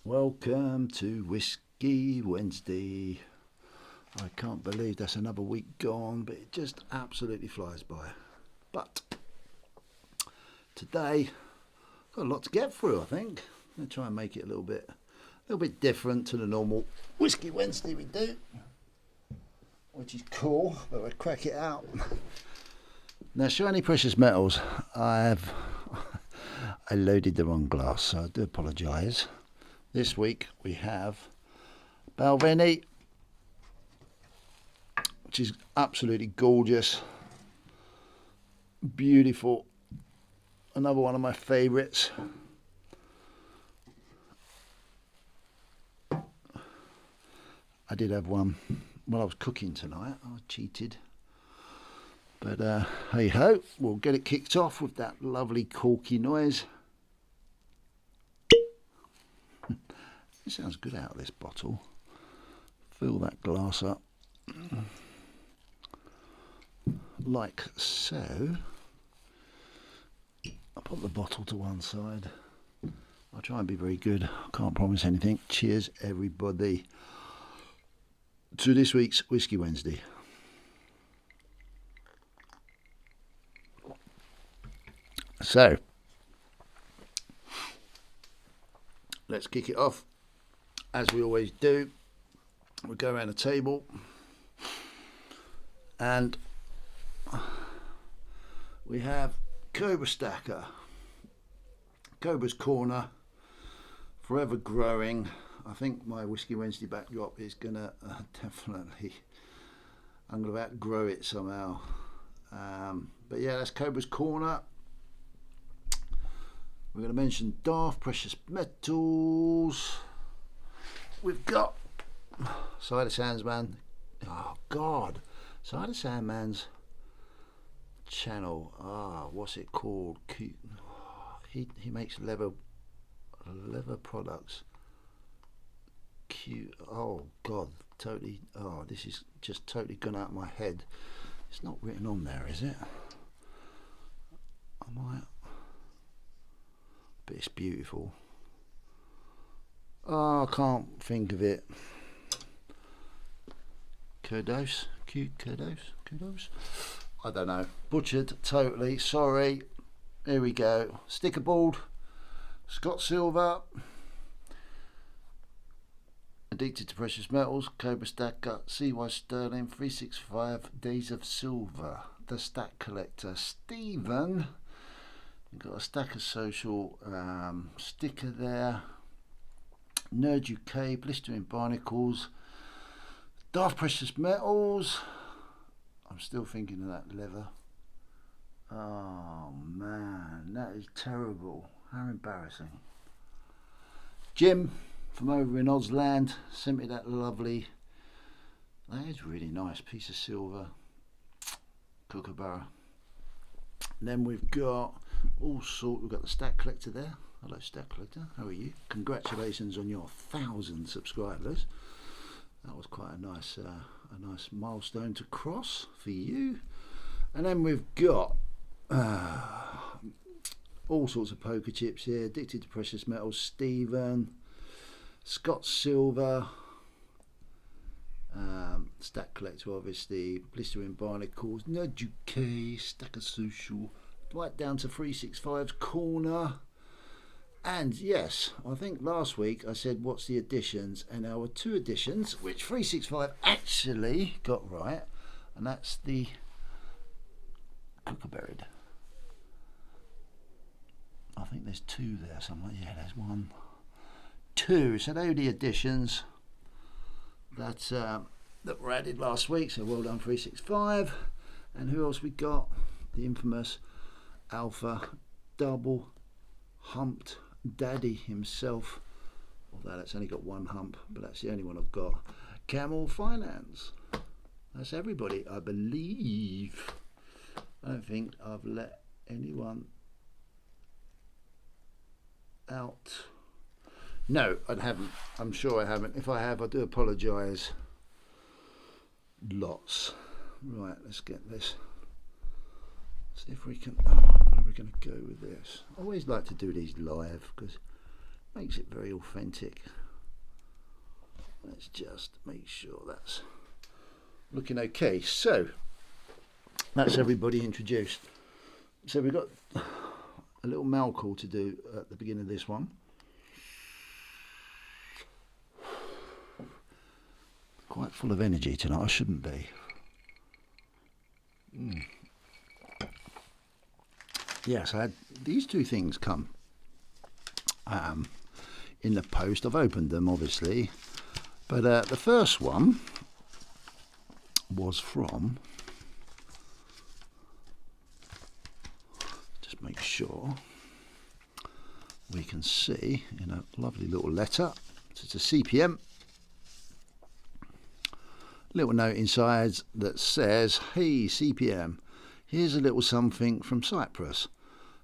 Welcome to Whiskey Wednesday. I can't believe that's another week gone, but it just absolutely flies by. But today, got a lot to get through, I think. I'm going to try and make it a little bit different to the normal Whiskey Wednesday we do, which is cool, but we'll crack it out. Now, shiny precious metals, I loaded the wrong glass, so I do apologise. This week we have Balvenie, which is absolutely gorgeous, beautiful, another one of my favourites. I did have one while I was cooking tonight. I cheated, but hey ho, we'll get it kicked off with that lovely corky noise. It sounds good out of this bottle. Fill that glass up like so. I'll put the bottle to one side. I'll try and be very good. I can't promise anything. Cheers everybody to this week's Whiskey Wednesday. So let's kick it off. As we always do, we go around the table and we have Cobra Stacker, Cobra's Corner, forever growing. I think my Whiskey Wednesday backdrop is gonna definitely, I'm gonna outgrow it somehow. But yeah, that's Cobra's Corner. We're going to mention Daft Precious Metals. We've got Cider Sandsman. Oh God, Cider Sandman's channel. What's it called? He makes leather products. Cute. Oh God, totally. Oh, this is just totally gone out of my head. It's not written on there, is it? I might. But it's beautiful. Oh, I can't think of it. Kudos. I don't know. Butchered totally. Sorry. Here we go. Stickerboard. Scott Silver. Addicted to Precious Metals. Cobra Stacker. CY Sterling. 365 Days of Silver. The Stack Collector. Stephen. You've got a Stacker Social sticker there. Nerd UK, Blistering Barnacles, Daft Precious Metals. I'm still thinking of that leather. Oh man, that is terrible. How embarrassing. Jim from over in Ozland sent me that lovely, that is really nice piece of silver kookaburra. Then we've got all sorts. We've got the Stack Collector there. Hello Stack Collector, how are you? Congratulations on your 1,000 subscribers. That was quite a nice milestone to cross for you. And then we've got all sorts of poker chips here. Addicted to Precious Metals, Stephen, Scott Silver, Stack Collector obviously, Blistering Barnacles, Nerd UK, Stacker Social, right down to 365's Corner. And yes, I think last week I said what's the additions, and there were 2 additions which 365 actually got right, and that's the Kookaburra. I think there's 2 there somewhere. Yeah, there's 1, 2. So they were the additions that were added last week. So well done 365. And who else we got? The infamous Alpha Double Humped Daddy himself, although that's only got 1 hump, but that's the only one I've got. Camel Finance. That's everybody, I believe. I don't think I've let anyone out. No, I haven't. I'm sure I haven't. If I have, I do apologise. Lots. Right, let's get this. See if we can. Where are we going to go with this? I always like to do these live because makes it very authentic. Let's just make sure that's looking okay. So that's everybody introduced. So we've got a little mail call to do at the beginning of this one. Quite full of energy tonight. I shouldn't be. Yes, I had these two things come in the post. I've opened them, obviously, but the first one was from, just make sure we can see, in a lovely little letter. So it's a CPM. Little note inside that says, "Hey CPM, here's a little something from Cyprus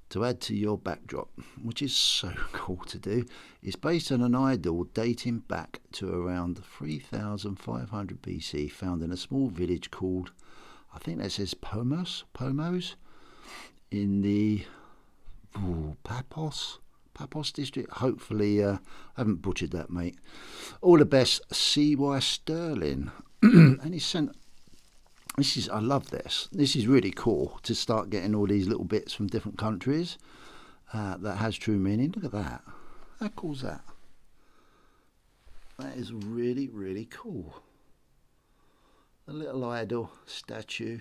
to add to your backdrop," which is so cool to do. It's based on an idol dating back to around 3500 BC, found in a small village called, I think that says Pomos, in the Paphos district. Hopefully I haven't butchered that, mate. All the best, CY Sterling. And he sent, this is, I love this. This is really cool to start getting all these little bits from different countries that has true meaning. Look at that. How cool is that? That is really, really cool. A little idol statue.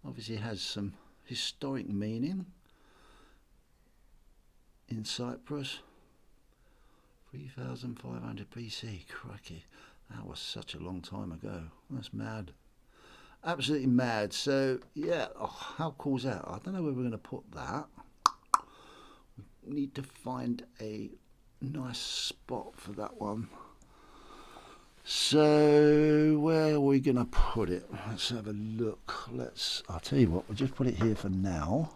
Obviously has some historic meaning in Cyprus. 3500 BC, crikey. That was such a long time ago. That's mad. Absolutely mad. So, yeah, how cool is that? I don't know where we're going to put that. We need to find a nice spot for that one. So, where are we going to put it? Let's have a look. I'll tell you what, we'll just put it here for now.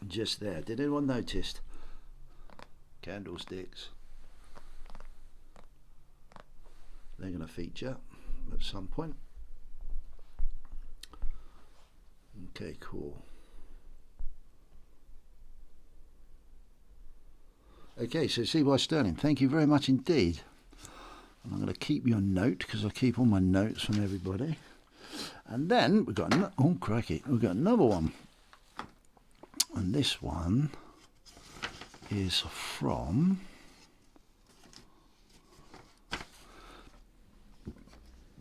Just there. Did anyone notice? Candlesticks. They're going to feature at some point. Okay, cool. Okay, so CY Sterling, thank you very much indeed. And I'm going to keep your note because I keep all my notes from everybody. And then we've got, oh crikey, we've got another one. And this one is from,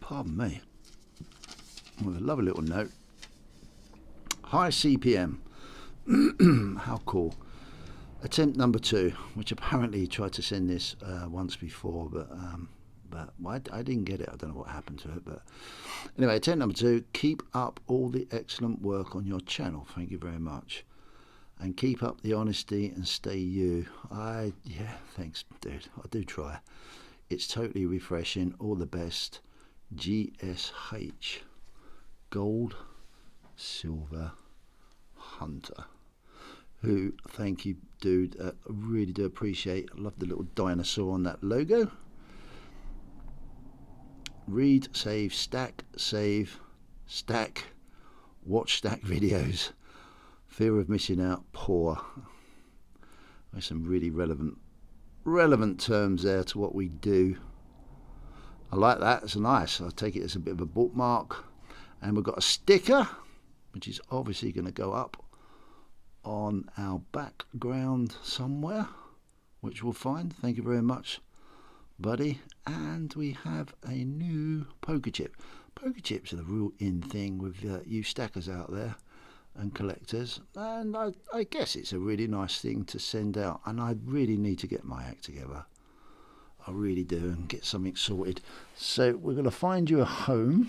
pardon me, with a lovely little note. Hi CPM. How cool. Attempt number 2, which apparently he tried to send this once before, but I didn't get it. I don't know what happened to it, but anyway, attempt number 2. Keep up all the excellent work on your channel. Thank you very much, and keep up the honesty and stay you. Yeah, thanks, dude. I do try. It's totally refreshing. All the best. GSH, Gold Silver Hunter. Who, thank you, dude. I really do appreciate. I love the little dinosaur on that logo. Read, save, stack, watch stack videos. Fear of missing out, poor. There's some really relevant terms there to what we do. I like that. It's nice. I'll take it as a bit of a bookmark. And we've got a sticker, which is obviously going to go up on our background somewhere, which we'll find. Thank you very much, buddy. And we have a new poker chip. Poker chips are the real in thing with you stackers out there and collectors, and I guess it's a really nice thing to send out, and I really need to get my act together. I really do, and get something sorted. So we're going to find you a home.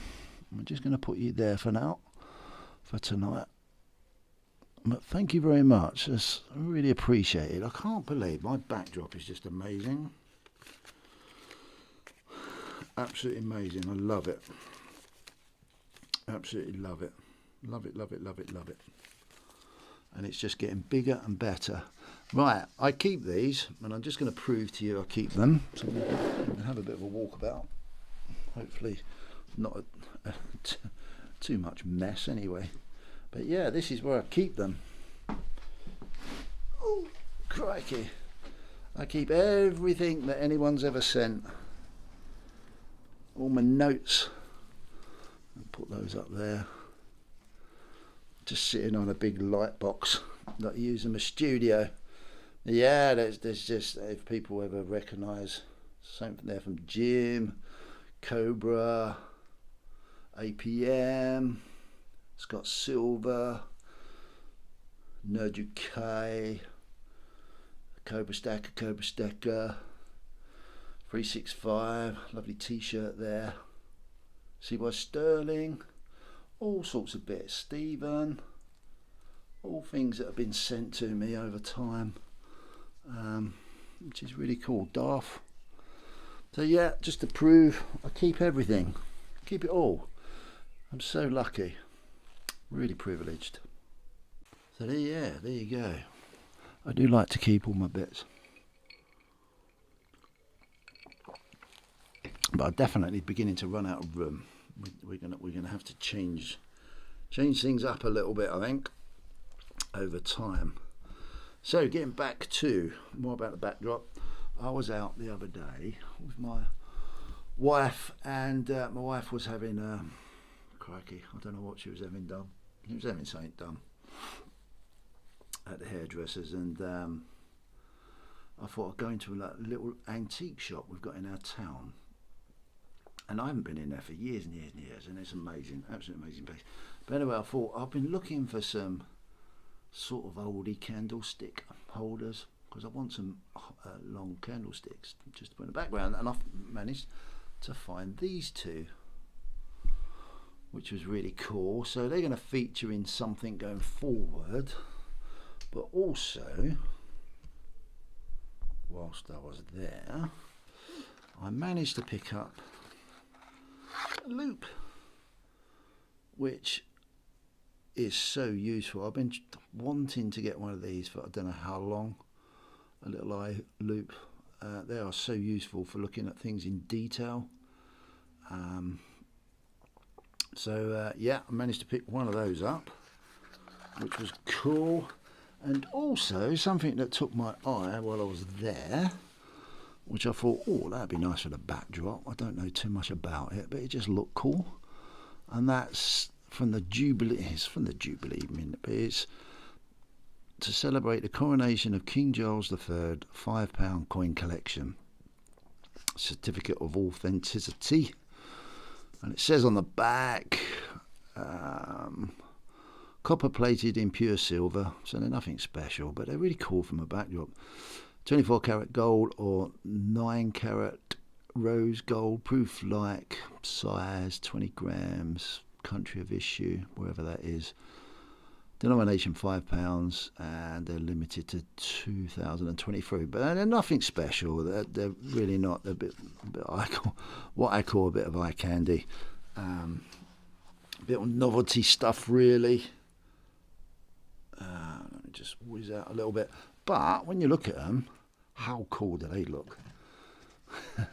I'm just going to put you there for now, for tonight. But thank you very much. I really appreciate it. I can't believe my backdrop is just amazing. Absolutely amazing. I love it. Absolutely love it. Love it, love it, love it, love it. And it's just getting bigger and better. Right, I keep these, and I'm just going to prove to you I keep them. So we can have a bit of a walkabout. Hopefully not too much mess anyway. But yeah, this is where I keep them. Crikey. I keep everything that anyone's ever sent. All my notes. I'll put those up there. Just sitting on a big light box that I use in my studio. Yeah, there's just, if people ever recognise, something there from Jim, Cobra, APM, it's got Silver, Nerd UK, Cobra Stacker, 365, lovely t-shirt there, CY Sterling, all sorts of bits, Stephen, all things that have been sent to me over time, which is really cool. Darth. So yeah, just to prove I keep everything, keep it all. I'm so lucky, really privileged. So there you go. I do like to keep all my bits, but I'm definitely beginning to run out of room. We're gonna have to change things up a little bit, I think, over time. So getting back to more about the backdrop, I was out the other day with my wife, and my wife was having crikey, I don't know what she was having done. She was having something done at the hairdressers, and I thought I'd go into a little antique shop we've got in our town, and I haven't been in there for years and years and years, and it's amazing, absolutely amazing place. But anyway, I thought I've been looking for some sort of oldie candlestick holders, because I want some long candlesticks just to put in the background, and I've managed to find these two, which was really cool. So they're going to feature in something going forward, but also whilst I was there, I managed to pick up a loop, which is so useful. I've been wanting to get one of these for I don't know how long, a little eye loop. They are so useful for looking at things in detail. Yeah, I managed to pick one of those up, which was cool. And also something that took my eye while I was there, which I thought, oh, that'd be nice for the backdrop. I don't know too much about it, but it just looked cool. And that's from the Jubilee. It's from the Jubilee Mint, but it's to celebrate the coronation of King Charles III, £5 coin collection, certificate of authenticity. And it says on the back, copper plated in pure silver, so they're nothing special, but they're really cool from a backdrop. 24 karat gold or 9 karat rose gold, proof like, size 20 grams, country of issue, wherever that is. Denomination £5, and they're limited to 2023. But they're nothing special. They're really not. They're a bit what I call a bit of eye candy, a bit of novelty stuff, really. Let me just whiz out a little bit. But when you look at them, how cool do they look? They're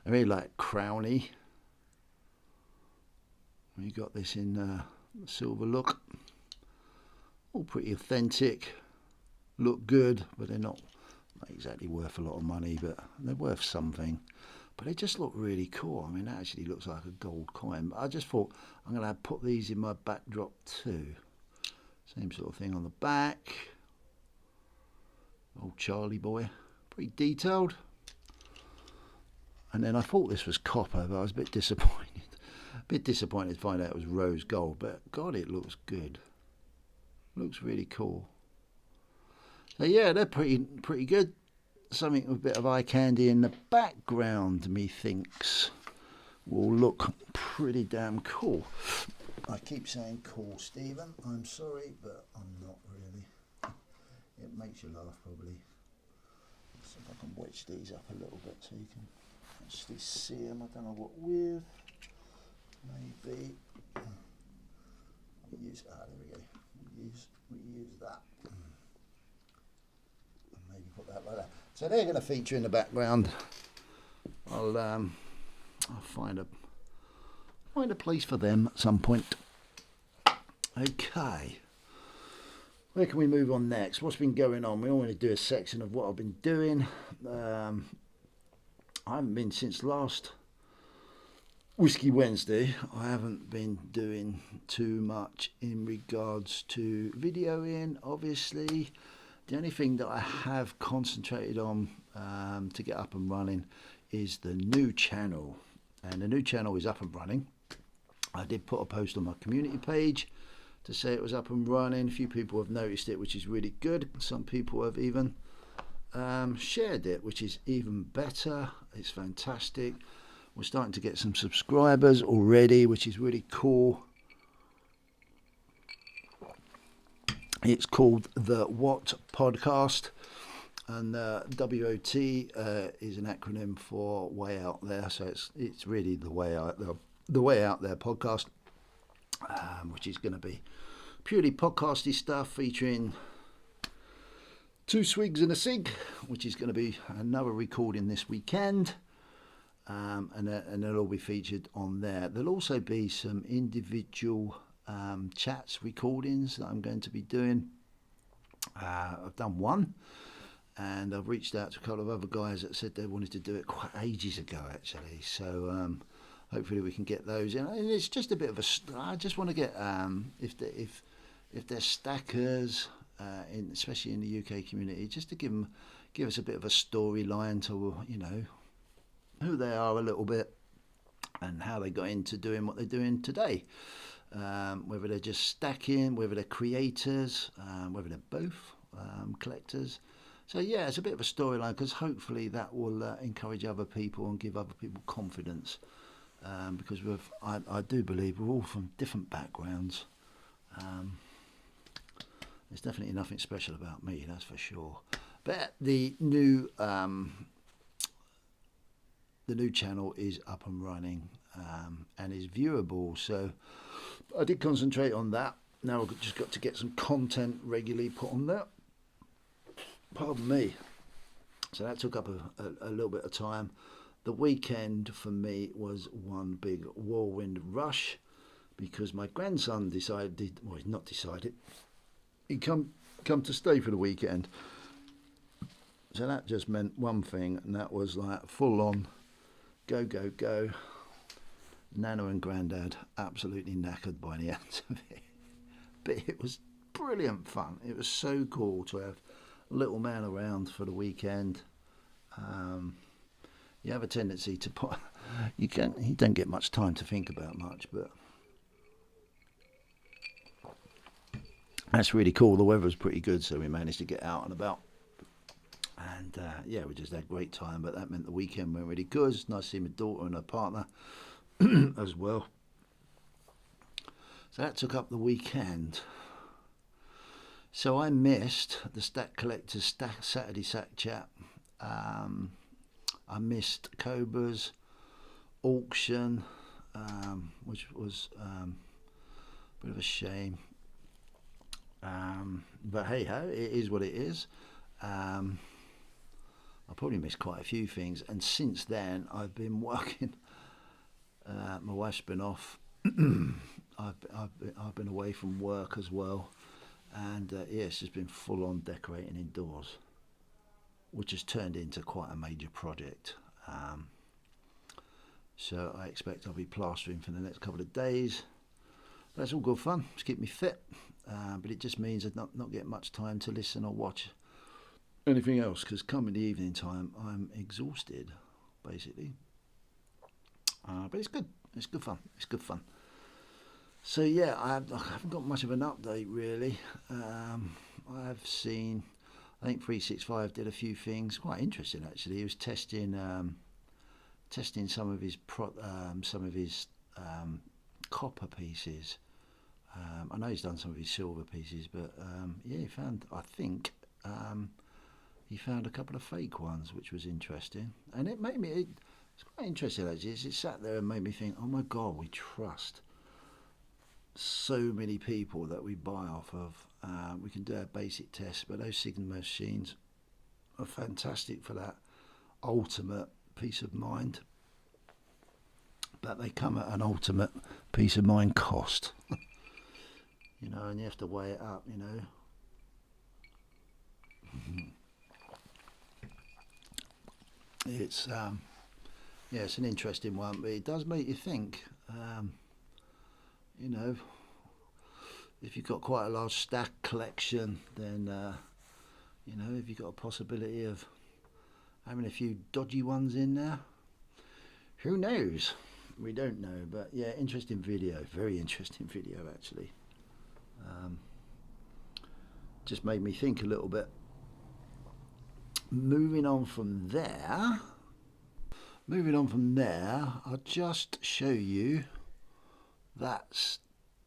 really like crowny. You got this in silver look. All pretty authentic, look good, but they're not exactly worth a lot of money, but they're worth something. But they just look really cool. I mean, that actually looks like a gold coin. But I just thought I'm going to put these in my backdrop too. Same sort of thing on the back. Old Charlie boy, pretty detailed. And then I thought this was copper, but I was a bit disappointed. To find out it was rose gold, but God, it looks good. Looks really cool. So yeah, they're pretty good. Something with a bit of eye candy in the background, methinks, will look pretty damn cool. I keep saying cool, Stephen. I'm sorry, but I'm not really. It makes you laugh, probably. Let's see if I can wedge these up a little bit so you can actually see them. I don't know what with. Maybe. There we go. We use that. Maybe put that like that. So they're going to feature in the background. I'll find a place for them at some point. Okay. Where can we move on next? What's been going on? We all want to do a section of what I've been doing. I haven't been since last Whiskey Wednesday. I haven't been doing too much in regards to videoing, obviously. The only thing that I have concentrated on to get up and running is the new channel. And the new channel is up and running. I did put a post on my community page to say it was up and running. A few people have noticed it, which is really good. Some people have even shared it, which is even better. It's fantastic. We're starting to get some subscribers already, which is really cool. It's called the What Podcast, and WOT is an acronym for Way Out There. So it's really the Way Out There podcast, which is going to be purely podcasty stuff featuring 2 Swigs and a Sig, which is going to be another recording this weekend. And they'll all be featured on there. There'll also be some individual chats, recordings that I'm going to be doing. I've done one, and I've reached out to a couple of other guys that said they wanted to do it quite ages ago, actually. So hopefully we can get those in. And it's just a bit of I just want to get if they're stackers, especially in the UK community, just to give us a bit of a storyline to who they are a little bit and how they got into doing what they're doing today. Whether they're just stacking, whether they're creators, whether they're both collectors. So yeah, it's a bit of a storyline, because hopefully that will encourage other people and give other people confidence, because I do believe we're all from different backgrounds. There's definitely nothing special about me, that's for sure. But the new channel is up and running and is viewable, so I did concentrate on that. Now I've just got to get some content regularly put on there. Pardon me. So that took up a little bit of time. The weekend for me was one big whirlwind rush, because my grandson he's not decided, he'd come to stay for the weekend. So that just meant one thing, and that was like full on go, go, go. Nana and Grandad absolutely knackered by the end of it. But it was brilliant fun. It was so cool to have little man around for the weekend. You have a tendency to you don't get much time to think about much, but that's really cool. The weather was pretty good, so we managed to get out and about. And yeah, we just had a great time, but that meant the weekend went really good. It's nice to see my daughter and her partner as well. So that took up the weekend. So I missed the Stack Collectors Saturday Sack Chat. I missed Cobra's auction, which was a bit of a shame. But hey ho, it is what it is. I probably missed quite a few things, and since then I've been working. My wife's been off. I've been away from work as well, and yeah, it's just been full on decorating indoors, which has turned into quite a major project. So I expect I'll be plastering for the next couple of days. That's all good fun to keep me fit, but it just means I've not get much time to listen or watch anything else, because come in the evening time I'm exhausted basically. But it's good. It's good fun. It's good fun. So yeah, I haven't got much of an update really. I've seen, I think 365 did a few things quite interesting actually. He was testing some of his copper pieces. I know he's done some of his silver pieces, but yeah, he found a couple of fake ones, which was interesting, and it made me. It's quite interesting actually. It sat there and made me think, oh my God, we trust so many people that we buy off of. We can do our basic tests, but those Sigma machines are fantastic for that ultimate peace of mind. But they come at an ultimate peace of mind cost. And you have to weigh it up, it's yeah, it's an interesting one, but it does make you think. You know, if you've got quite a large stack collection, then you know, have you got a possibility of having a few dodgy ones in there? Who knows? We don't know, but yeah, interesting video, very interesting video actually. Just made me think a little bit. Moving on from there, I'll just show you that's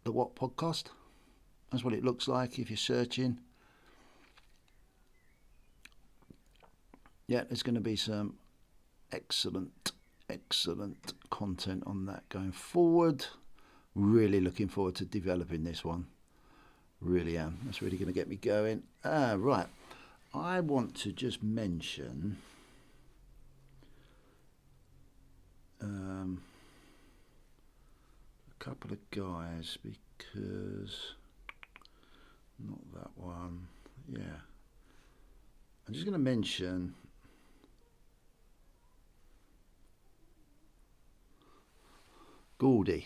the What Podcast. That's what it looks like if you're searching. Yeah, there's going to be some excellent content on that going forward. Really looking forward to developing this one. Really am. That's really going to get me going. Right. I want to just mention a couple of guys, because not that one. Yeah. I'm just going to mention Goldie's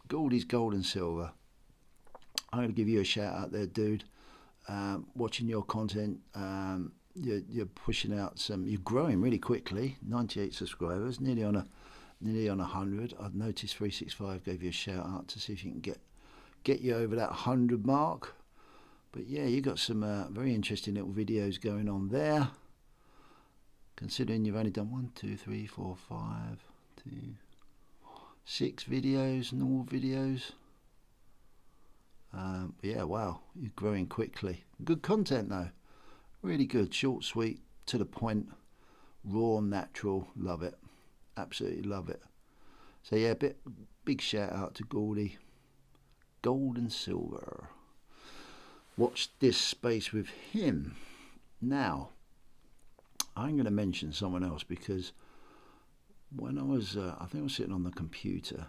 Gold and Silver. I'm going to give you a shout out there, dude. Watching your content, you're pushing out some. You're growing really quickly. 98 subscribers, nearly on 100. I've noticed 365 gave you a shout out to see if you can get you over that 100 mark. But yeah, you got some very interesting little videos going on there. Considering you've only done 1, 2, 3, 4, 5, 2, 6 videos, normal videos. Yeah, wow, you're growing quickly. Good content though, really good, short, sweet, to the point, raw, natural. Love it, absolutely love it. So yeah, big shout out to Goldie, Gold and Silver. Watch this space with him. Now, I'm going to mention someone else, because when I was, I think I was sitting on the computer.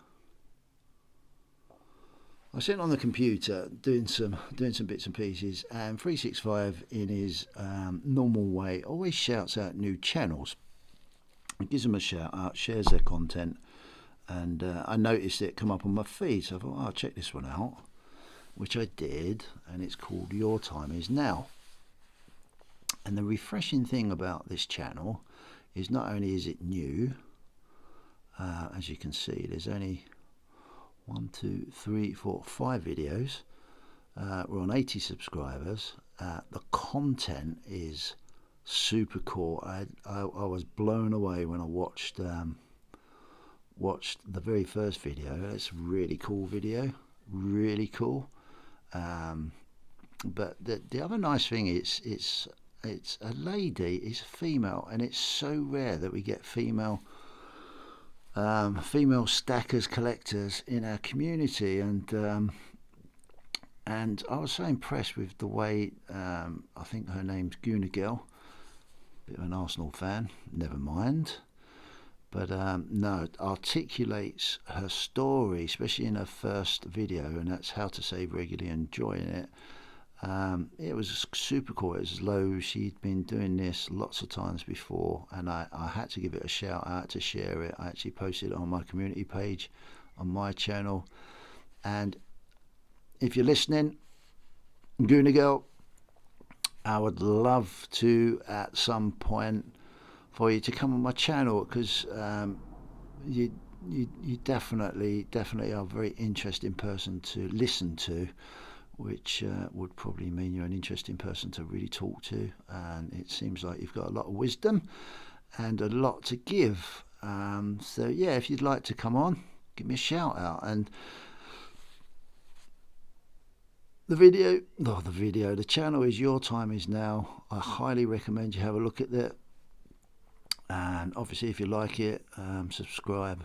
I was sitting on the computer doing some bits and pieces, and 365 in his normal way always shouts out new channels. He gives them a shout out, shares their content, and I noticed it come up on my feed, so I thought, oh, I'll check this one out, which I did, and it's called Your Time Is Now. And the refreshing thing about this channel is not only is it new, as you can see, there's only 1, 2, 3, 4, 5 videos. We're on 80 subscribers. The content is super cool. I was blown away when I watched the very first video. It's a really cool video, really cool. But the other nice thing is it's a lady, it's a female, and it's so rare that we get female stackers, collectors in our community, and I was so impressed with the way, I think her name's Guna Girl, bit of an Arsenal fan, never mind, but no, articulates her story, especially in her first video, and that's how to save regularly, enjoying it. It was super cool. It was as though she'd been doing this lots of times before, and I had to give it a shout out, to share it. I actually posted it on my community page on my channel. And if you're listening, Guna Girl, I would love to at some point for you to come on my channel, because you definitely are a very interesting person to listen to, which would probably mean you're an interesting person to really talk to, and it seems like you've got a lot of wisdom and a lot to give. So yeah, if you'd like to come on, give me a shout out. And the channel is Your Time Is Now. I highly recommend you have a look at it, and obviously if you like it, subscribe.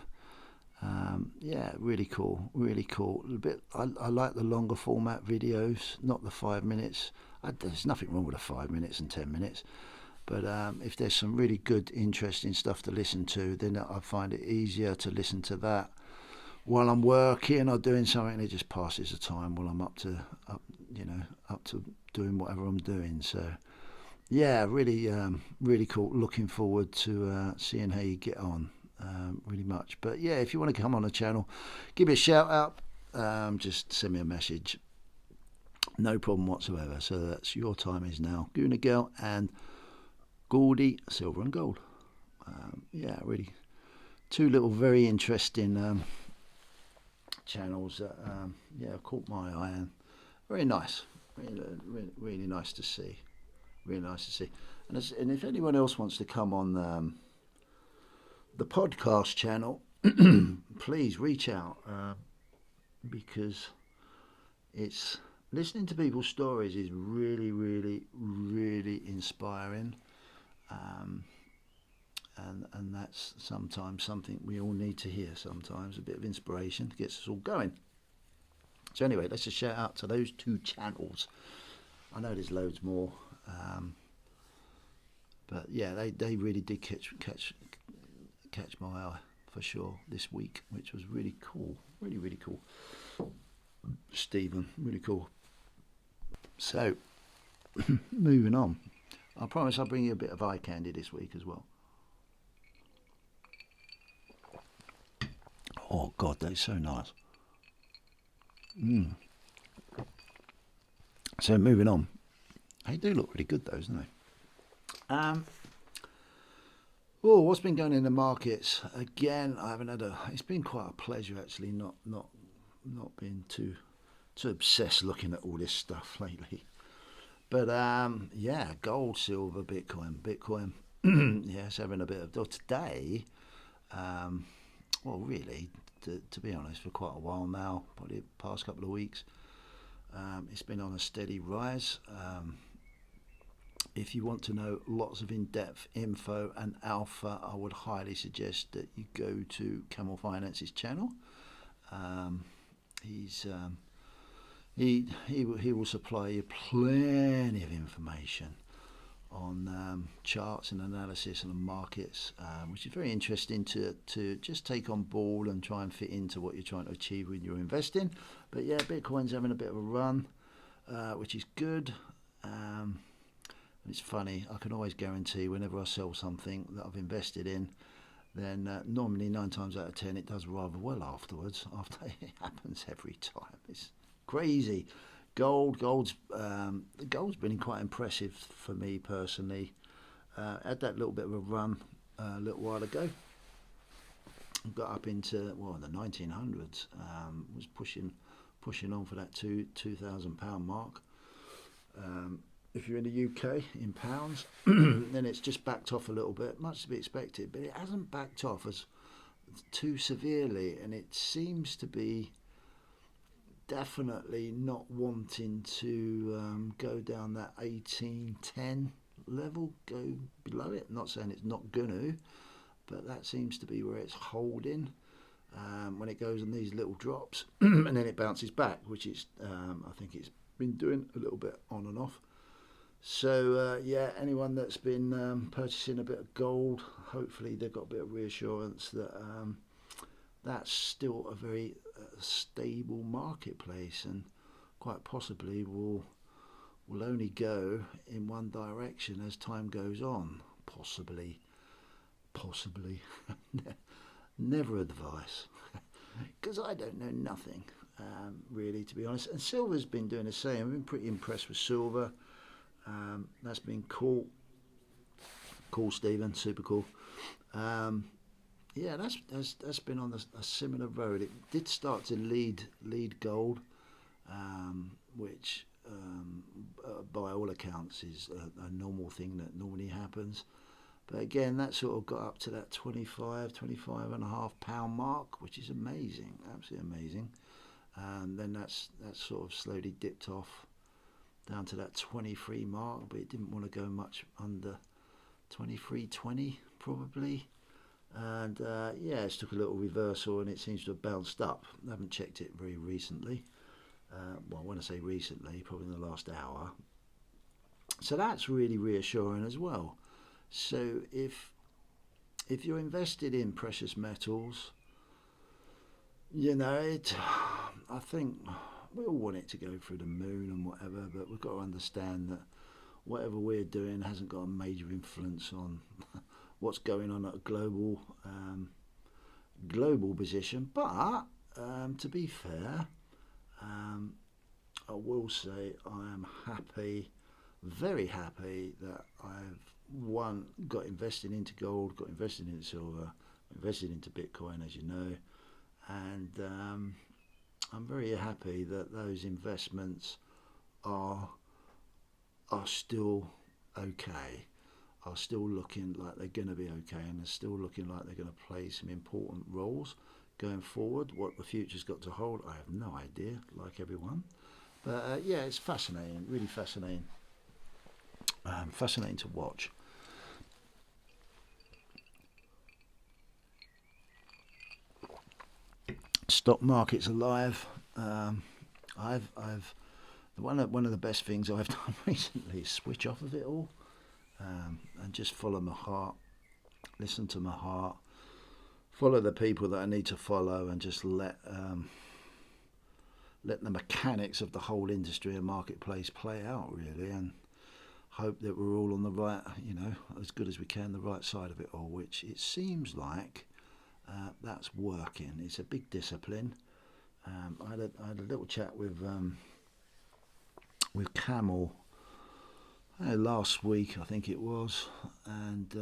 Yeah, really cool, really cool. A bit, I like the longer format videos, not the 5 minutes. There's nothing wrong with the 5 minutes and 10 minutes, but if there's some really good, interesting stuff to listen to, then I find it easier to listen to that while I'm working or doing something, and it just passes the time while I'm up to doing whatever I'm doing. So yeah, really, really cool. Looking forward to seeing how you get on, really much. But yeah, if you want to come on the channel, give me a shout out. Just send me a message. No problem whatsoever. So that's your time is now. Gooner Girl and Gaudy Silver and Gold. Yeah, really two little very interesting channels that yeah caught my eye and very nice. Really nice to see. Really nice to see. And if anyone else wants to come on the podcast channel, please reach out because it's listening to people's stories is really, really, really inspiring. And that's sometimes something we all need to hear. Sometimes a bit of inspiration gets us all going. So anyway, let's just shout out to those two channels. I know there's loads more. But yeah, they really did catch my eye for sure this week, which was really cool, really cool. Stephen, really cool. So moving on, I promise I'll bring you a bit of eye candy this week as well. Oh God, they're so nice. So moving on, they do look really good, those, don't they? Oh, what's been going in the markets? Again, I haven't had it's been quite a pleasure actually, not being too obsessed looking at all this stuff lately. But yeah, gold, silver, Bitcoin. Yeah, it's having a bit of today. Well, really, to be honest, for quite a while now, probably the past couple of weeks, it's been on a steady rise. If you want to know lots of in-depth info and alpha, I would highly suggest that you go to Camel Finance's channel. He will supply you plenty of information on charts and analysis and markets, which is very interesting to just take on board and try and fit into what you're trying to achieve when you're investing. But yeah, Bitcoin's having a bit of a run, which is good. It's funny, I can always guarantee whenever I sell something that I've invested in, then normally 9 times out of 10 it does rather well afterwards. It happens every time. It's crazy. Gold's been quite impressive for me personally. Had that little bit of a run a little while ago. Got up into the 1900s. Was pushing on for that £2,000 mark. If you're in the UK in pounds, then it's just backed off a little bit, much to be expected, but it hasn't backed off as too severely, and it seems to be definitely not wanting to go down that 1810 level, go below it. I'm not saying it's not gonna, but that seems to be where it's holding when it goes on these little drops and then it bounces back, which is I think it's been doing a little bit on and off. So yeah, anyone that's been purchasing a bit of gold, hopefully they've got a bit of reassurance that that's still a very stable marketplace, and quite possibly will only go in one direction as time goes on. Possibly. Never advice, because I don't know nothing really, to be honest. And silver's been doing the same. I've been pretty impressed with silver. That's been cool, Stephen, super cool. Yeah, that's been on a similar road. It did start to lead gold, which by all accounts is a normal thing that normally happens. But again, that sort of got up to that 25 and a half pound mark, which is amazing, absolutely amazing. And then that's sort of slowly dipped off down to that 23 mark, but it didn't want to go much under 23.20 probably. And yeah, it's took a little reversal and it seems to have bounced up. I haven't checked it very recently. Well, when I say recently, probably in the last hour. So that's really reassuring as well. So if you're invested in precious metals, you know, I think we all want it to go through the moon and whatever, but we've got to understand that whatever we're doing hasn't got a major influence on what's going on at a global position. But to be fair, I will say I am happy, very happy that I've got invested into gold, got invested into silver, invested into Bitcoin, as you know, and I'm very happy that those investments are still okay, are still looking like they're going to be okay, and they're still looking like they're going to play some important roles going forward. What the future's got to hold, I have no idea, like everyone. But yeah, it's fascinating, really fascinating. Fascinating to watch. Stock market's alive. I've one of the best things I've done recently is switch off of it all, and just follow my heart, listen to my heart, follow the people that I need to follow, and just let the mechanics of the whole industry and marketplace play out, really, and hope that we're all on the right, as good as we can, the right side of it all, which it seems like that's working. It's a big discipline. I had a little chat with Camel last week, I think it was, and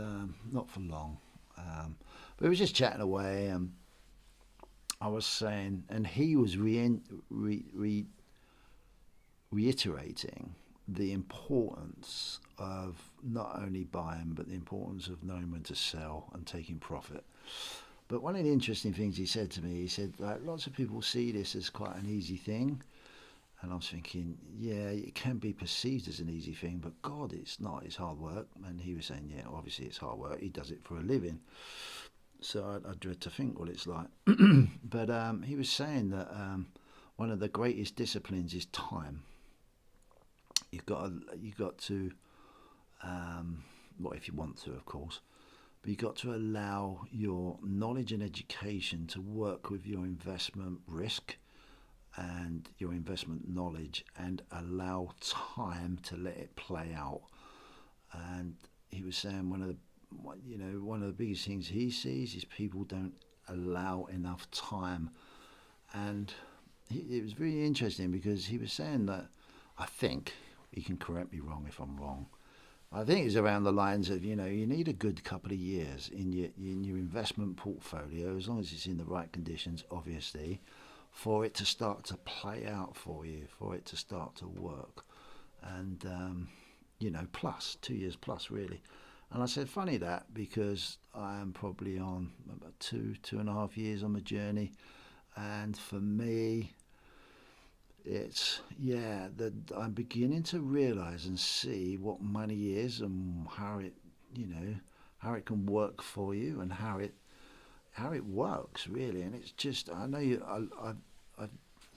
not for long. But we were just chatting away, and I was saying, and he was reiterating the importance of not only buying, but the importance of knowing when to sell and taking profit. But one of the interesting things he said to me, he said, like, lots of people see this as quite an easy thing. And I was thinking, yeah, it can be perceived as an easy thing, but God, it's not. It's hard work. And he was saying, yeah, obviously it's hard work. He does it for a living. So I dread to think what it's like. But he was saying that one of the greatest disciplines is time. You've got to, well, if you want to, of course, but you've got to allow your knowledge and education to work with your investment risk and your investment knowledge, and allow time to let it play out. And he was saying one of the biggest things he sees is people don't allow enough time. And it was really interesting because he was saying that, I think, he can correct me wrong if I'm wrong, I think it's around the lines of, you need a good couple of years in your investment portfolio, as long as it's in the right conditions, obviously, for it to start to play out for you, for it to start to work. And, plus, 2 years plus, really. And I said, funny that, because I am probably on about 2.5 years on the journey. And for me, it's, that I'm beginning to realise and see what money is, and how it can work for you, and how it works, really. And it's just, I know I've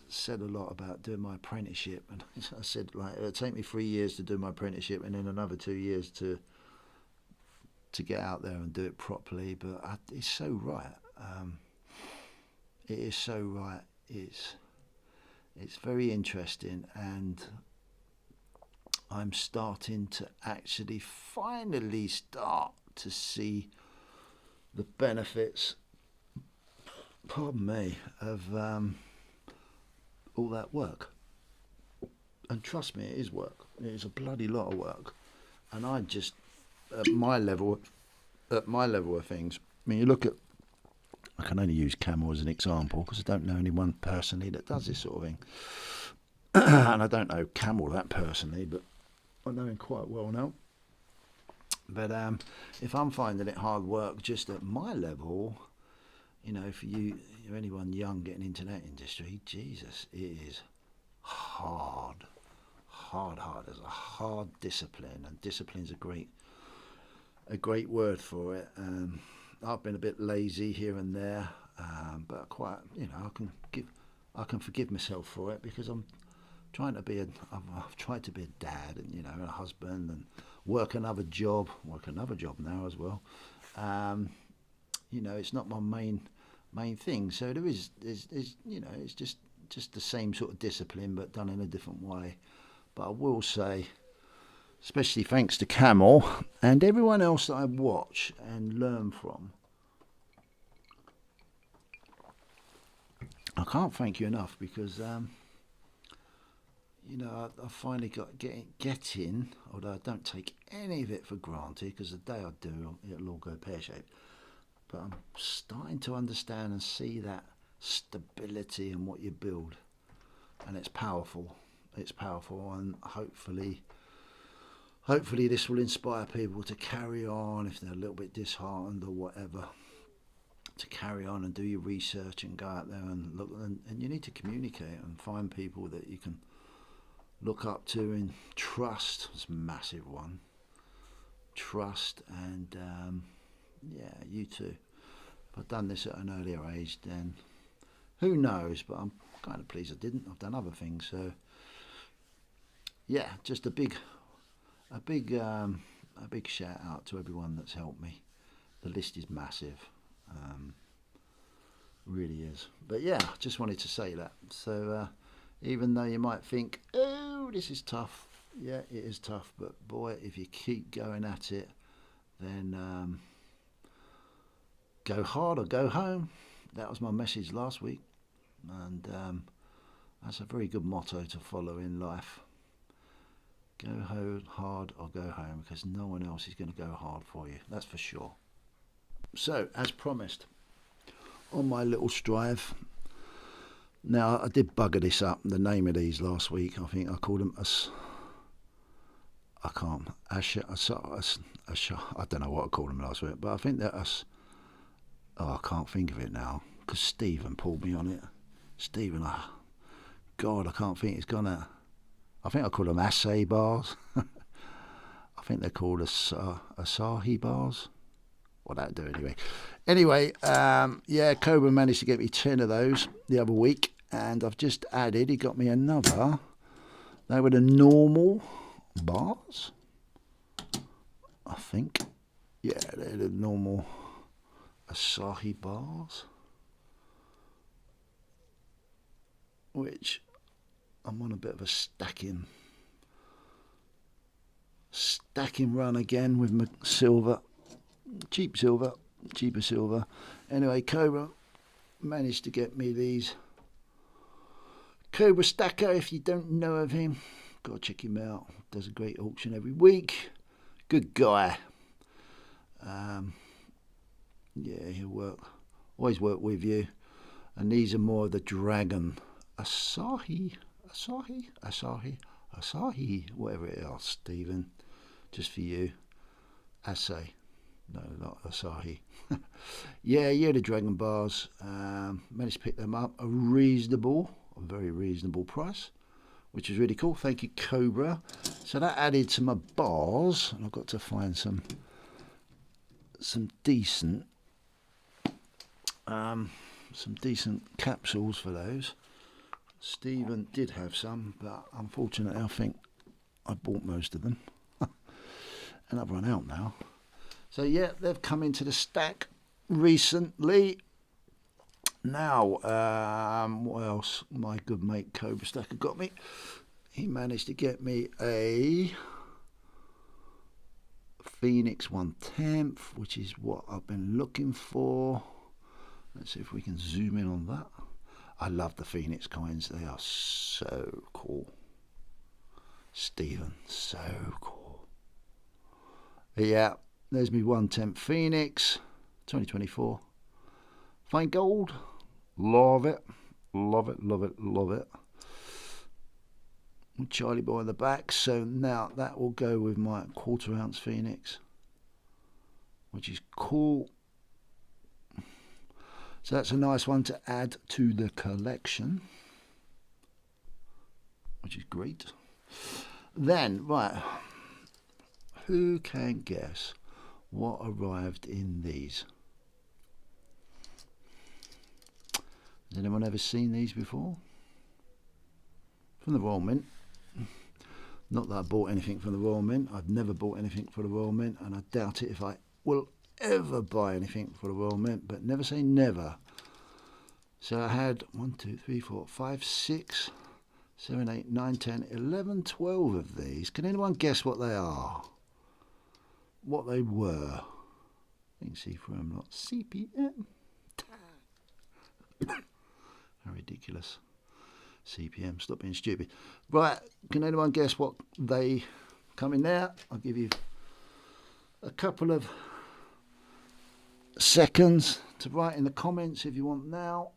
said a lot about doing my apprenticeship, and I said, like, it'll take me 3 years to do my apprenticeship, and then another 2 years to get out there and do it properly. But it's so right. It is so right. It's very interesting, and I'm starting to actually finally start to see the benefits, pardon me, of all that work. And trust me, it is work. It is a bloody lot of work. And I just, at my level of things, I mean, you look at, I can only use Camel as an example because I don't know anyone personally that does this sort of thing. And I don't know Camel that personally, but I know him quite well now. But if I'm finding it hard work just at my level, for you're anyone young getting into that industry, Jesus, it is hard. There's a hard discipline, and discipline's a great word for it. I've been a bit lazy here and there, but quite, I can forgive myself for it, because I'm trying to be I've tried to be a dad, and and a husband, and work another job now as well. It's not my main thing. So there is it's just the same sort of discipline, but done in a different way. But I will say, especially thanks to Camel and everyone else that I watch and learn from. I can't thank you enough because, you know, I finally got getting, although I don't take any of it for granted because the day I do, it'll all go pear-shaped. But I'm starting to understand and see that stability in what you build. And it's powerful. It's powerful, and hopefully this will inspire people to carry on if they're a little bit disheartened or whatever. To carry on and do your research and go out there and look, and you need to communicate and find people that you can look up to and trust. It's a massive one. Trust and yeah, you too. If I'd done this at an earlier age, then who knows? But I'm kind of pleased I didn't. I've done other things, so yeah, just a big shout out to everyone that's helped me. The list is massive. Really is. But yeah, just wanted to say that. So even though you might think, oh, this is tough, yeah, it is tough, but boy, if you keep going at it, then go hard or go home. That was my message last week, and that's a very good motto to follow in life. Go hard or go home, because no one else is going to go hard for you, that's for sure. So, as promised, on my little strive. Now, I did bugger this up, the name of these last week. I think I called them I don't know what I called them last week, but I think they're I can't think of it now, because Stephen pulled me on it. Stephen, God, I can't think, it's gone out. I think I called them assay bars. I think they're called Asahi bars. Well, that'll do anyway. Anyway, yeah, Cobra managed to get me 10 of those the other week, and I've just added, he got me another. They were the normal bars, I think. Yeah, they're the normal Asahi bars, which I'm on a bit of a stacking run again with my silver. Cheaper silver. Anyway, Cobra managed to get me these. Cobra Stacker, if you don't know of him, go check him out. Does a great auction every week. Good guy. Yeah, he'll always work with you. And these are more of the Dragon Asahi, whatever it is, Stephen. Just for you. Assay. No, not Asahi. Yeah, the Dragon bars. Managed to pick them up a very reasonable price, which is really cool. Thank you, Cobra. So that added to my bars, and I've got to find some decent capsules for those. Stephen did have some, but unfortunately I think I bought most of them. And I've run out now. So yeah, they've come into the stack recently. Now, what else? My good mate Cobra Stacker got me. He managed to get me a Phoenix 1/10, which is what I've been looking for. Let's see if we can zoom in on that. I love the Phoenix coins. They are so cool. Stephen, so cool. But yeah, there's me 1/10 Phoenix, 2024. Fine gold. Love it. With Charlie Boy in the back. So now that will go with my 1/4 ounce Phoenix, which is cool. So that's a nice one to add to the collection, which is great. Then, right, who can guess what arrived in these? Has anyone ever seen these before? From the Royal Mint. Not that I bought anything from the Royal Mint. I've never bought anything for the Royal Mint, and I doubt it if I will ever buy anything for the Royal Mint, but never say never. So I had 1, 2, 3, 4, 5, 6 7, 8, 9, 10, 11, 12 of these. Can anyone guess what they are? What they were? You can see through them, not CPM. How ridiculous. CPM, stop being stupid. Right, can anyone guess what they come in there? I'll give you a couple of seconds to write in the comments if you want now.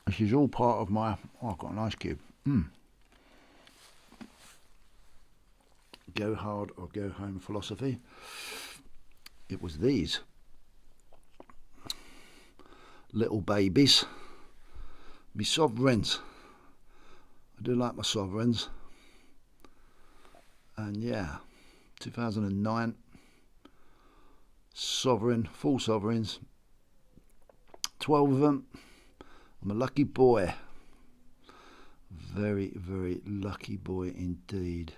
This is all part of my, oh, I've got an ice cube. Go hard or go home philosophy. It was these little babies, me sovereigns. I do like my sovereigns. And yeah, 2009 sovereign, full sovereigns, 12 of them. I'm a lucky boy. Very, very lucky boy indeed.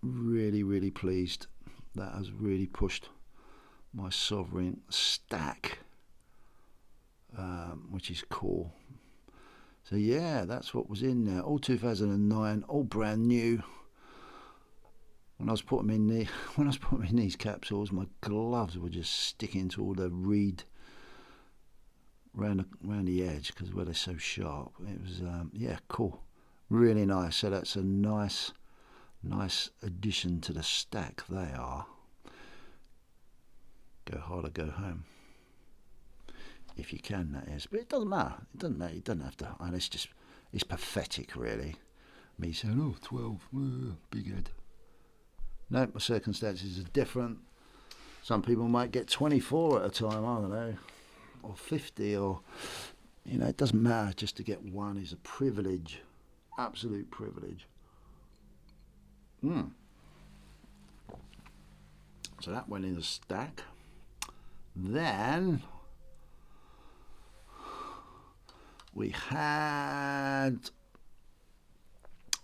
Really, really pleased. That has really pushed my sovereign stack, which is cool. So yeah, that's what was in there. All 2009, all brand new. When I was putting in these capsules, my gloves were just sticking to all the reed round the edge because where they're so sharp. It was yeah, cool, really nice. So that's a nice addition to the stack. They are. Go hard or go home, if you can, that is. But it doesn't matter. It doesn't matter. You don't have to. And it's pathetic, really. Me saying, oh, 12, big head. No, my circumstances are different. Some people might get 24 at a time, I don't know, or 50, or, you know, it doesn't matter. Just to get one is a privilege, absolute privilege. So that went in the stack. Then we had,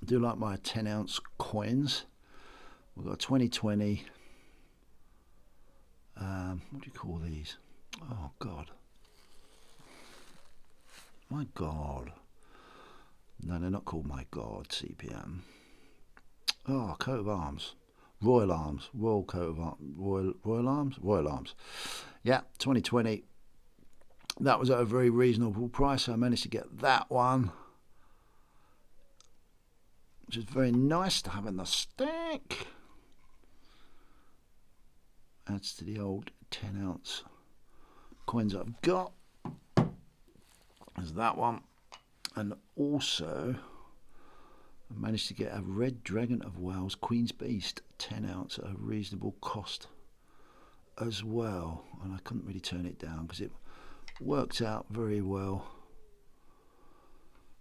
I do like my 10-ounce coins. We've got 2020. What do you call these? Oh God, my God. No, they're not called my God. CPM. Oh, coat of arms. Royal Arms, Royal Coat of Arms, Royal Arms. Yeah, 2020. That was at a very reasonable price. So I managed to get that one, which is very nice to have in the stack. Adds to the old 10-ounce coins I've got. There's that one, and also I managed to get a Red Dragon of Wales Queen's Beast 10-ounce at a reasonable cost as well, and I couldn't really turn it down because it worked out very well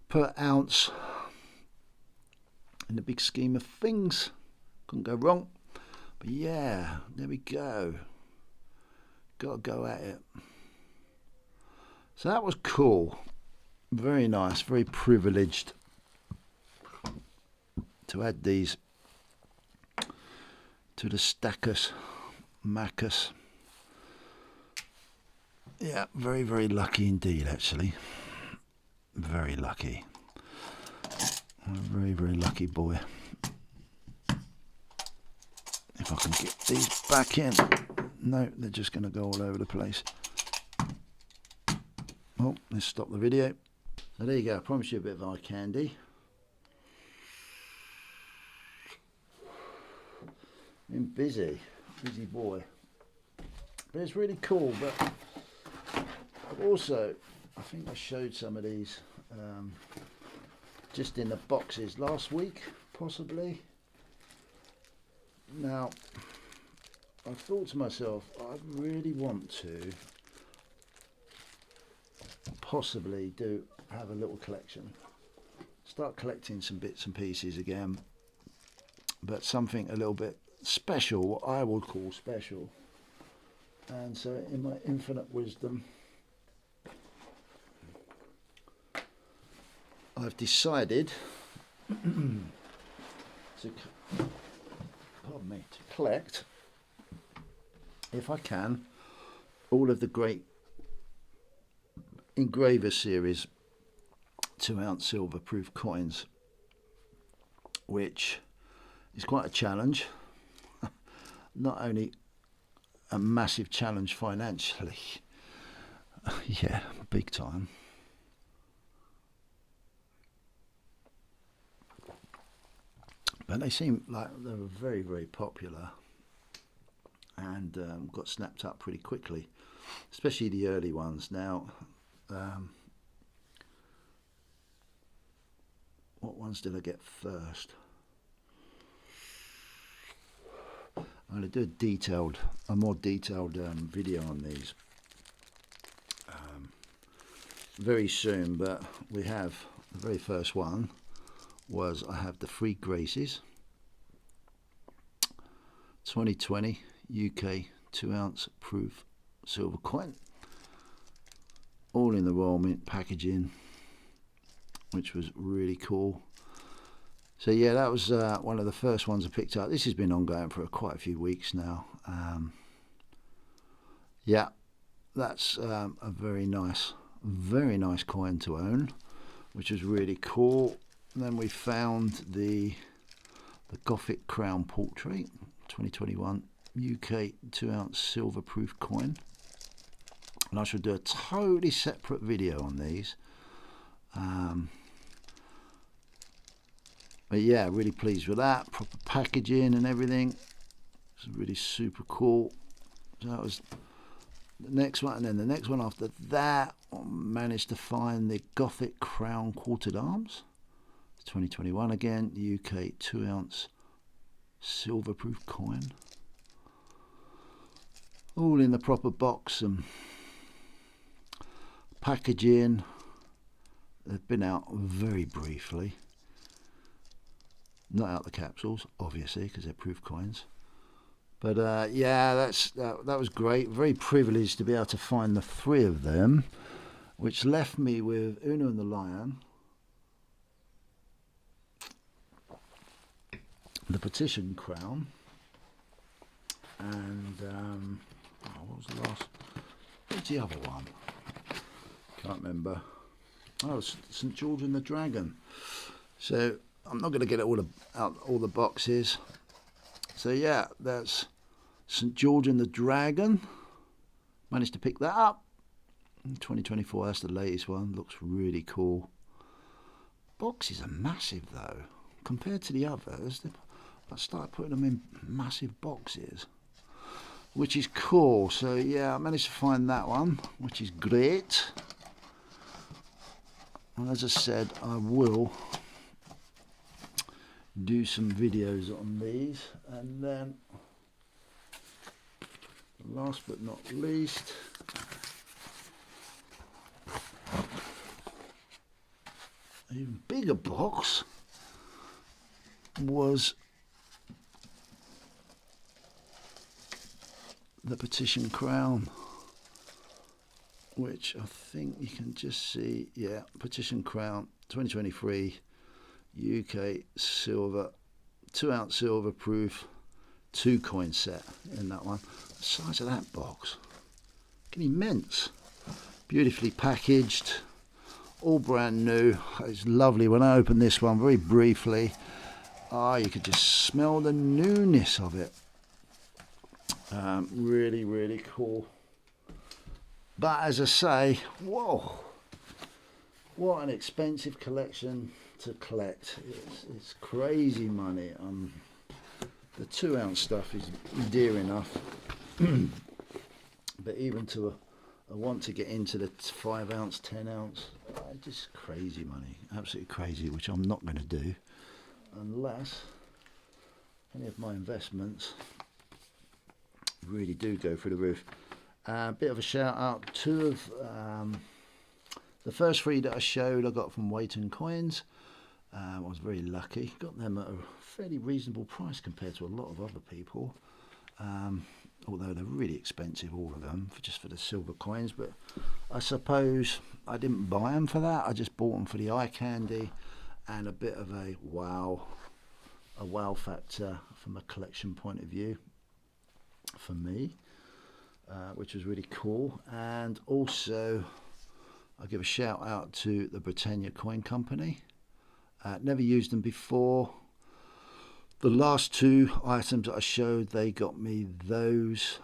per ounce in the big scheme of things. Couldn't go wrong. But yeah, there we go. Gotta go at it. So that was cool. Very nice, very privileged to add these to the Stackus Macus. Yeah, very, very lucky indeed, actually. Very lucky. A very, very lucky boy. If I can get these back in. No, they're just going to go all over the place. Oh, let's stop the video. So there you go. I promised you a bit of eye candy. Been busy boy. But it's really cool. But I've also, I think I showed some of these just in the boxes last week, possibly. Now, I thought to myself, I really want to possibly have a little collection. Start collecting some bits and pieces again, but something a little bit special, what I would call special. And so in my infinite wisdom, I've decided to collect, if I can, all of the great Engraver series 2-ounce silver proof coins, which is quite a challenge. Not only a massive challenge financially, yeah, big time, but they seem like they were very, very popular and got snapped up pretty quickly, especially the early ones. Now, what ones did I get first? I'm going to do a more detailed video on these very soon, but we have the very first one was I have the Free Graces 2020 UK 2-ounce proof silver coin, all in the Royal Mint packaging, which was really cool. So yeah, that was one of the first ones I picked up. This has been ongoing for quite a few weeks now. Yeah, that's a very nice coin to own, which is really cool. And then we found the Gothic Crown Portrait 2021 UK 2-ounce silver proof coin, and I shall do a totally separate video on these. But yeah, really pleased with that. Proper packaging and everything. It's really super cool. So that was the next one, and then the next one after that, I managed to find the Gothic Crown Quartered Arms 2021 again, UK 2-ounce silver proof coin, all in the proper box and packaging. They've been out very briefly, not out the capsules obviously because they're proof coins, but yeah, that was great. Very privileged to be able to find the 3 of them, which left me with Uno and the Lion, the Petition Crown, and what was the last? What's the other one? Can't remember. Oh, St George and the Dragon. So I'm not going to get out all the boxes. So yeah, that's St George and the Dragon. Managed to pick that up in 2024. That's the latest one. Looks really cool. Boxes are massive though compared to the others. I started putting them in massive boxes, which is cool. So yeah, I managed to find that one, which is great. And as I said, I will do some videos on these. And then last but not least, an even bigger box was the Petition Crown, which I think you can just see. Yeah, Petition Crown 2023 UK silver 2-ounce silver proof 2 coin set in that one. The size of that box, immense, beautifully packaged, all brand new. It's lovely. When I opened this one very briefly, you could just smell the newness of it. Really, really cool. But as I say, whoa, what an expensive collection to collect. It's crazy money. The 2-ounce stuff is dear enough, but even to I want to get into the 5-ounce, 10-ounce, just crazy money, absolutely crazy, which I'm not going to do unless any of my investments really do go through the roof. A bit of a shout out, 2 of the first 3 that I showed I got from Weight and Coins. I was very lucky, got them at a fairly reasonable price compared to a lot of other people, although they're really expensive, all of them, just for the silver coins. But I suppose I didn't buy them for that, I just bought them for the eye candy and a bit of a wow factor from a collection point of view for me, which was really cool. And also I'll give a shout out to the Britannia Coin Company. Never used them before. The last two items that I showed, they got me those,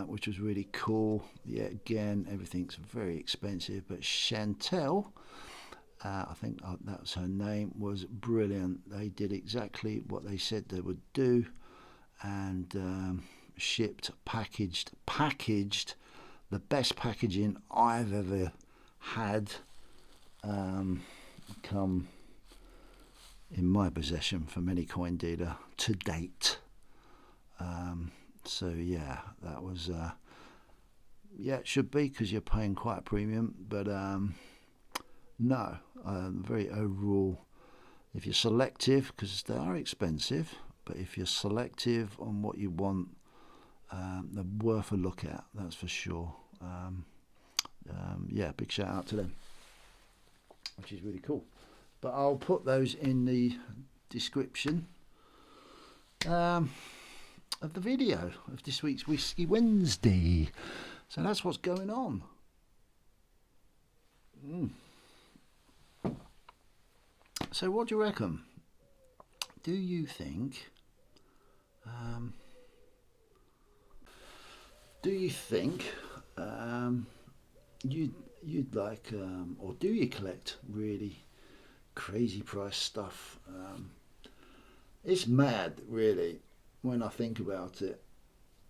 which was really cool. Yeah, again, everything's very expensive, but Chantel, I think that was her name, was brilliant. They did exactly what they said they would do, and shipped, packaged, the best packaging I've ever had come in my possession from any coin dealer to date. So yeah, that was yeah, it should be, because you're paying quite a premium, but no, very overall, if you're selective, because they are expensive, but if you're selective on what you want, they're worth a look at, that's for sure. Yeah, big shout out to them, which is really cool. But I'll put those in the description of the video of this week's Whiskey Wednesday. So that's what's going on. So what do you reckon? Do you think you'd like, or do you collect really crazy price stuff? It's mad, really, when I think about it.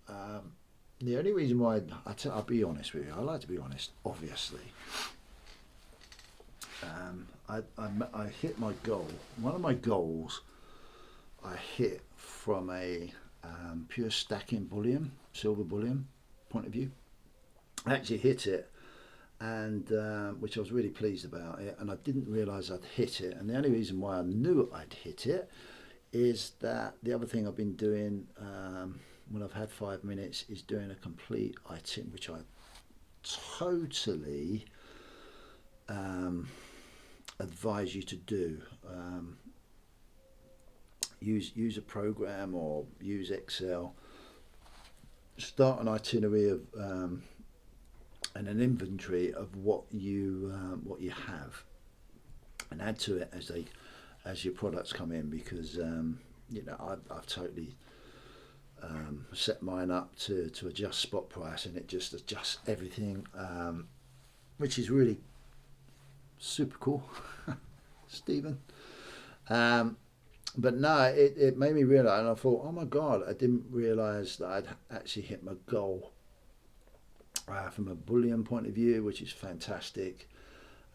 The only reason why I'll be honest with you, I like to be honest, obviously. I hit my goal. One of my goals I hit from a pure stacking bullion, silver bullion point of view. I actually hit it, and which I was really pleased about it, and I didn't realise I'd hit it. And the only reason why I knew I'd hit it is that the other thing I've been doing when I've had 5 minutes is doing a complete item, which I totally advise you to do. Use a program or use Excel. Start an itinerary of and an inventory of what you have, and add to it as your products come in, because you know, I've totally set mine up to adjust spot price, and it just adjusts everything, which is really super cool. Stephen. But no, it made me realise, and I thought, oh my god, I didn't realise that I'd actually hit my goal from a bullion point of view, which is fantastic.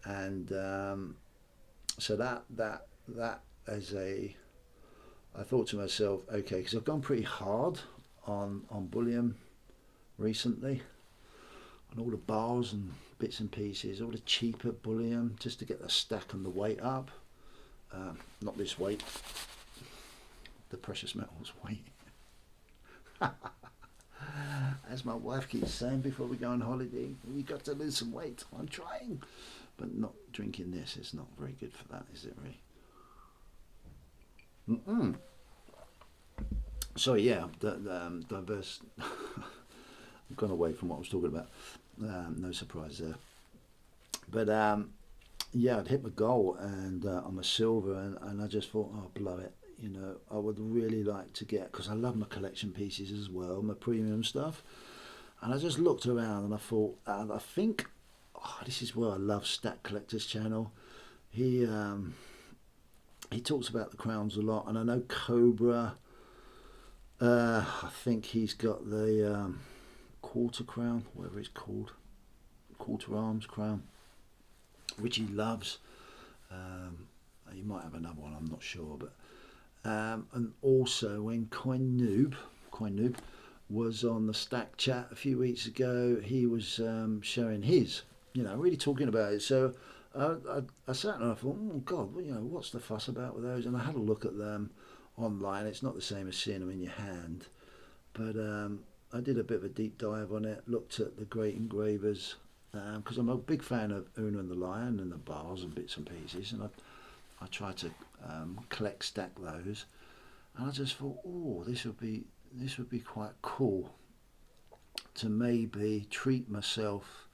And so that as I thought to myself, okay, because I've gone pretty hard on bullion recently, on all the bars and bits and pieces, all the cheaper bullion, just to get the stack and the weight up. Not this weight, the precious metals weight. As my wife keeps saying before we go on holiday, you got to lose some weight. I'm trying, but not drinking this is not very good for that, is it really? So yeah, diverse. I've gone away from what I was talking about. No surprise there. But yeah, I'd hit my goal, and on my silver, and I just thought, oh, blow it. You know, I would really like to get, because I love my collection pieces as well, my premium stuff. And I just looked around and I thought, and I think, oh, this is where I love Stack Collector's channel. He talks about the crowns a lot, and I know Cobra, I think he's got the quarter crown, whatever it's called, quarter arms crown, which he loves. He might have another one, I'm not sure, but and also when Coin Noob was on the Stack Chat a few weeks ago, he was showing his, you know, really talking about it. So I sat and I thought, oh God, you know, what's the fuss about with those? And I had a look at them online. It's not the same as seeing them in your hand, but I did a bit of a deep dive on it, looked at the great engravers, because I'm a big fan of Una and the Lion and the bars and bits and pieces, and I try to stack those, and I just thought, oh, this would be quite cool to maybe treat myself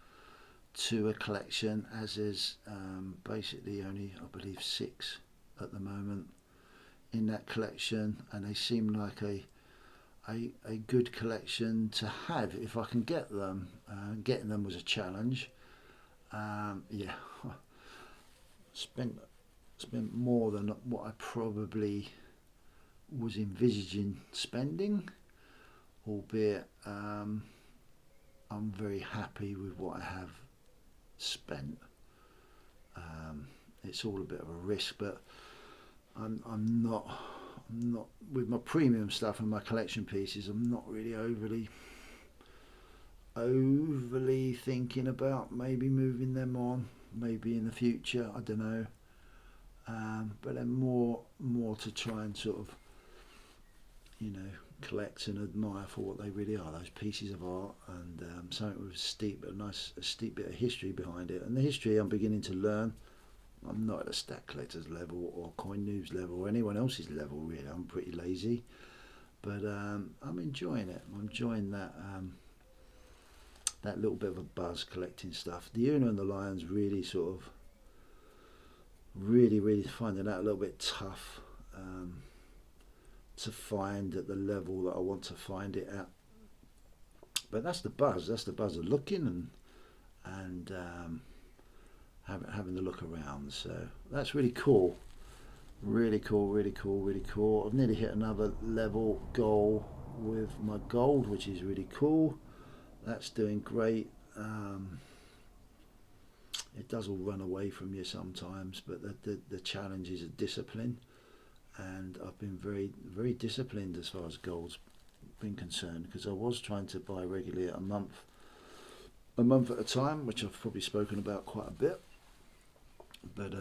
to a collection, as is basically only, I believe, 6 at the moment in that collection, and they seem like a good collection to have if I can get them. Getting them was a challenge. Yeah, spent more than what I probably was envisaging spending, albeit I'm very happy with what I have spent. It's all a bit of a risk, but I'm not with my premium stuff and my collection pieces. I'm not really overly thinking about maybe moving them on, maybe in the future. I don't know. But then more to try and sort of, collect and admire for what they really are, those pieces of art, and something with a steep bit of history behind it. And the history I'm beginning to learn. I'm not at a stack collector's level or coin noobs level or anyone else's level really. I'm pretty lazy, but I'm enjoying it. I'm enjoying that little bit of a buzz collecting stuff. The Uno and the Lions really sort of really finding that a little bit tough to find at the level that I want to find it at. But that's the buzz. That's the buzz of looking and having the look around. So that's really cool. Really cool. I've nearly hit another level goal with my gold, which is really cool. That's doing great. It does all run away from you sometimes, but the challenge is a discipline, and I've been very disciplined as far as gold's been concerned, because I was trying to buy regularly at a month at a time, which I've probably spoken about quite a bit. But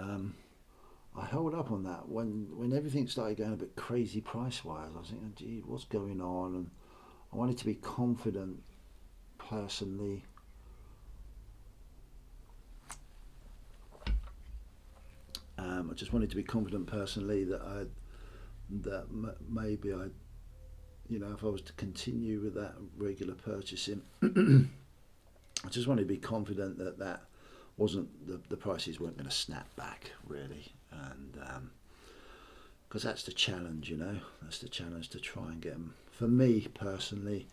I held up on that when everything started going a bit crazy price wise. I was thinking, gee, what's going on? And I wanted to be confident personally. I just wanted to be confident personally that maybe if I was to continue with that regular purchasing, I just wanted to be confident that wasn't the prices weren't going to snap back really, and because that's the challenge, that's the challenge, to try and get them. For me personally,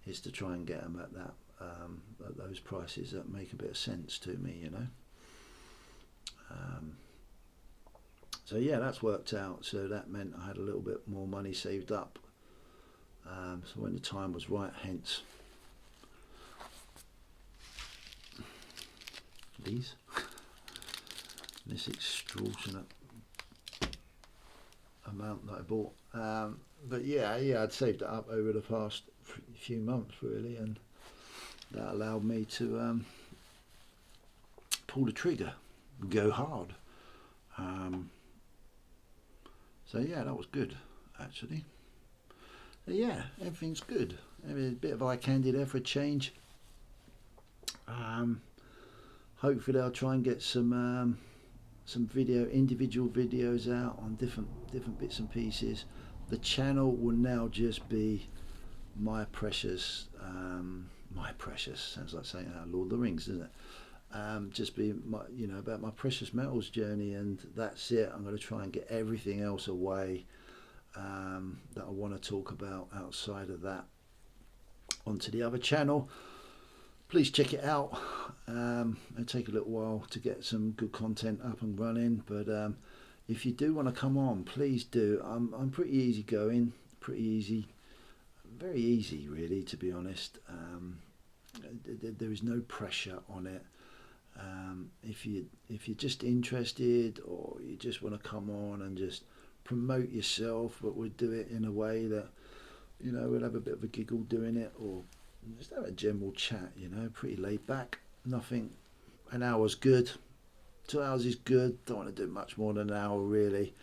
is to try and get them at that at those prices that make a bit of sense to me, So yeah, that's worked out. So that meant I had a little bit more money saved up. So when the time was right, hence this extortionate amount that I bought. But yeah, I'd saved it up over the past few months really, and that allowed me to pull the trigger, go hard. So yeah, that was good actually. Yeah, everything's good. A bit of eye candy there for a change. Hopefully I'll try and get some individual videos out on different bits and pieces. The channel will now just be my precious sounds like saying Lord of the Rings, doesn't it? Just be about my precious metals journey, and that's it. I'm going to try and get everything else away that I want to talk about outside of that onto the other channel. Please check it out. It'll take a little while to get some good content up and running, but if you do want to come on, please do. I'm pretty easy going, very easy really, to be honest. There is no pressure on it. If you're just interested, or you just want to come on and just promote yourself, but we'll do it in a way that we'll have a bit of a giggle doing it, or just have a general chat, pretty laid back. Nothing. An hour's good, 2 hours is good. Don't want to do much more than an hour really.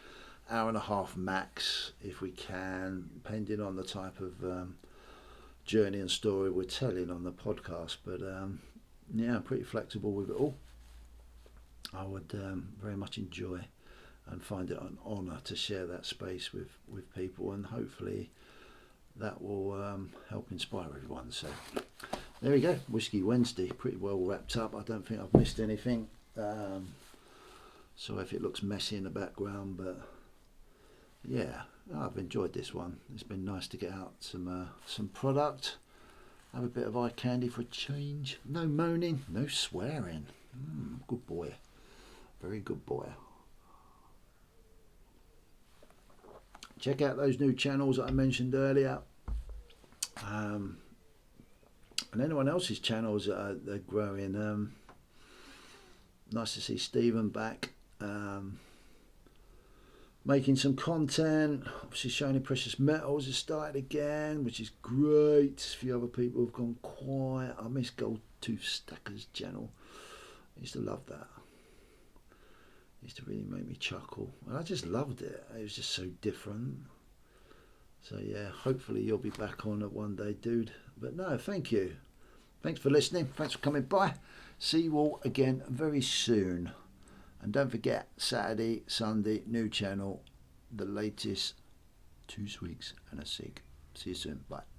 Hour and a half max if we can, depending on the type of journey and story we're telling on the podcast. But yeah, I'm pretty flexible with it all. I would very much enjoy and find it an honour to share that space with people, and hopefully that will help inspire everyone. So there we go, Whiskey Wednesday, pretty well wrapped up. I don't think I've missed anything. So if it looks messy in the background, but yeah, I've enjoyed this one. It's been nice to get out some product, have a bit of eye candy for a change. No moaning, no swearing. Good boy, very good boy. Check out those new channels that I mentioned earlier, and anyone else's channels that are growing. Nice to see Stephen back, making some content. Obviously showing precious metals has started again, which is great. A few other people have gone quiet. I miss Gold Tooth Stacker's channel. I used to love that. It used to really make me chuckle, and I just loved it. It was just so different. So yeah, hopefully you'll be back on it one day, dude. But no, thank you. Thanks for listening. Thanks for coming by. See you all again very soon. And don't forget, Saturday, Sunday, new channel, the latest 2 Swigs and a Sig. See you soon. Bye.